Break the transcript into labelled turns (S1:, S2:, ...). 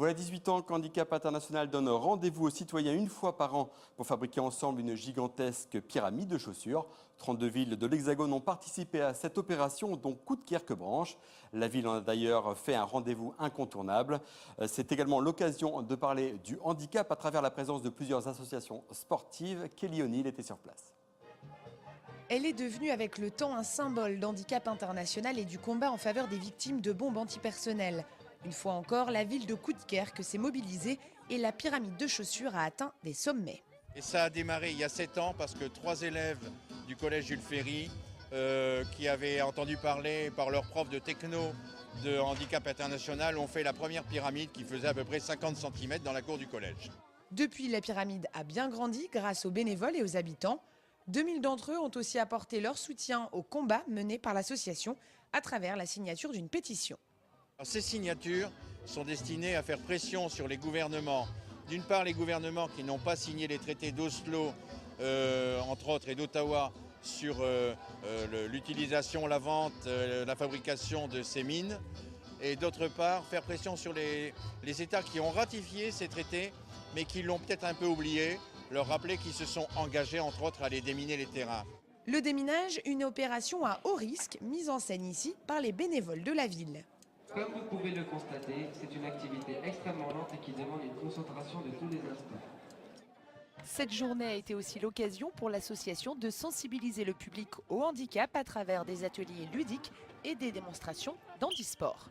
S1: Voilà 18 ans qu'Handicap International donne rendez-vous aux citoyens une fois par an pour fabriquer ensemble une gigantesque pyramide de chaussures. 32 villes de l'Hexagone ont participé à cette opération, dont Coudekerque-Branche. La ville en a d'ailleurs fait un rendez-vous incontournable. C'est également l'occasion de parler du handicap à travers la présence de plusieurs associations sportives. Kelly O'Neill était sur place.
S2: Elle est devenue avec le temps un symbole d'handicap international et du combat en faveur des victimes de bombes antipersonnelles. Une fois encore, la ville de Coudekerque s'est mobilisée et la pyramide de chaussures a atteint des sommets.
S3: Et ça a démarré il y a 7 ans parce que 3 élèves du collège Jules Ferry qui avaient entendu parler par leur prof de techno de Handicap International ont fait la première pyramide qui faisait à peu près 50 cm dans la cour du collège.
S2: Depuis, la pyramide a bien grandi grâce aux bénévoles et aux habitants. 2000 d'entre eux ont aussi apporté leur soutien au combat mené par l'association à travers la signature d'une pétition.
S3: Alors, ces signatures sont destinées à faire pression sur les gouvernements. D'une part, les gouvernements qui n'ont pas signé les traités d'Oslo, entre autres, et d'Ottawa, sur l'utilisation, la vente, la fabrication de ces mines. Et d'autre part, faire pression sur les États qui ont ratifié ces traités, mais qui l'ont peut-être un peu oublié, leur rappeler qu'ils se sont engagés, entre autres, à aller déminer les terrains.
S2: Le déminage, une opération à haut risque, mise en scène ici par les bénévoles de la ville.
S4: Comme vous pouvez le constater, c'est une activité extrêmement lente et qui demande une concentration de tous les instants.
S5: Cette journée a été aussi l'occasion pour l'association de sensibiliser le public au handicap à travers des ateliers ludiques et des démonstrations d'handisport.